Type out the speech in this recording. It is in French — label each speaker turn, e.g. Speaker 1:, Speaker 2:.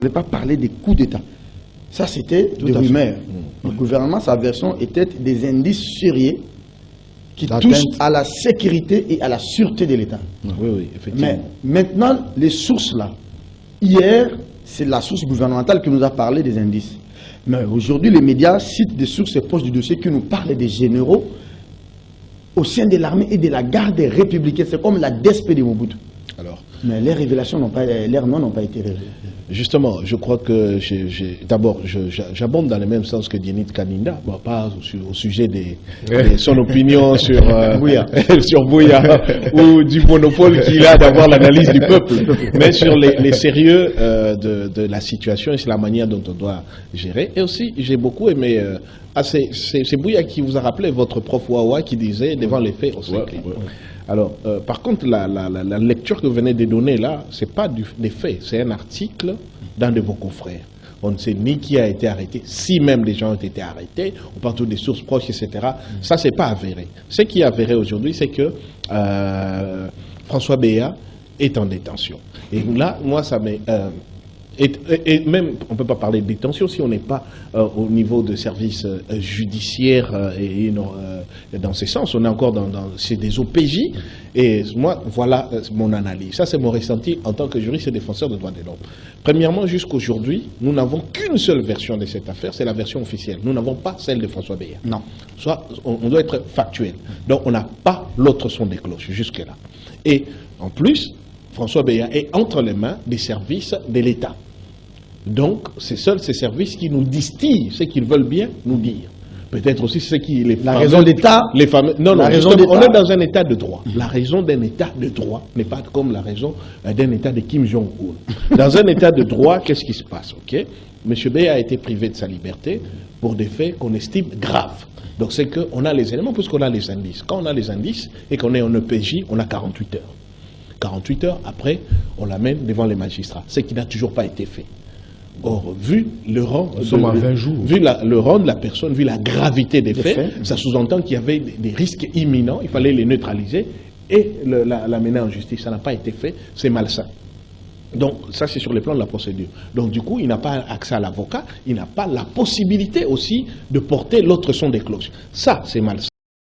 Speaker 1: ne pas parler des coups d'État. Ça, c'était des rumeurs. Le gouvernement, sa version était des indices sérieux qui touchent à la sécurité et à la sûreté de l'État.
Speaker 2: Oui, oui, effectivement.
Speaker 1: Mais maintenant, les sources là, hier, c'est la source gouvernementale qui nous a parlé des indices. Mais aujourd'hui, les médias citent des sources proches du dossier qui nous parlent des généraux au sein de l'armée et de la garde républicaine. C'est comme la DSP de Mobutu.
Speaker 2: Alors,
Speaker 1: mais les révélations n'ont pas, leurs noms n'ont pas été révélés.
Speaker 2: Justement, je crois que d'abord, j'abonde dans le même sens que Dienit Kaninda, bon, pas au sujet de son opinion sur Bouya, sur Bouya ou du monopole qu'il a d'avoir l'analyse du peuple, mais sur les sérieux de la situation et sur la manière dont on doit gérer. Et aussi, j'ai beaucoup aimé, c'est Bouya qui vous a rappelé votre prof Wawa qui disait devant les faits, on s'éclipse. Alors, par contre, la lecture que vous venez de donner là, ce n'est pas des faits, c'est un article d'un de vos confrères. On ne sait ni qui a été arrêté, si même des gens ont été arrêtés, on parle de sources proches, etc. Ça, ce n'est pas avéré. Ce qui est avéré aujourd'hui, c'est que François Béa est en détention. Et là, moi, ça m'est... Et même, on ne peut pas parler de détention si on n'est pas au niveau de services judiciaires dans ces sens. On est encore c'est des OPJ. Et moi, voilà mon analyse. Ça, c'est mon ressenti en tant que juriste et défenseur des droits de l'homme. Premièrement, jusqu'aujourd'hui, nous n'avons qu'une seule version de cette affaire, c'est la version officielle. Nous n'avons pas celle de François Béa. Non. Soit, on doit être factuel. Donc, on n'a pas l'autre son des cloches jusque-là. Et en plus, François Béa est entre les mains des services de l'État. Donc, c'est seuls ces services qui nous distillent ce qu'ils veulent bien nous dire. Peut-être aussi ce qui...
Speaker 1: La raison d'État.
Speaker 2: Non, on est dans un État de droit. La raison d'un État de droit n'est pas comme la raison d'un État de Kim Jong-un. Dans un État de droit, qu'est-ce qui se passe, ok? M. Béa a été privé de sa liberté pour des faits qu'on estime graves. Donc, c'est qu'on a les éléments puisqu'on a les indices. Quand on a les indices et qu'on est en EPJ, on a 48 heures. 48 heures après, on l'amène devant les magistrats, ce qui n'a toujours pas été fait. Or, vu le rang, vu le rang de la personne, vu la gravité des faits, ça sous-entend qu'il y avait des risques imminents, il fallait les neutraliser et l'amener en justice. Ça n'a pas été fait, c'est malsain. Donc, ça, c'est sur le plan de la procédure. Donc, du coup, il n'a pas accès à l'avocat, il n'a pas la possibilité aussi de porter l'autre son des cloches. Ça, c'est malsain.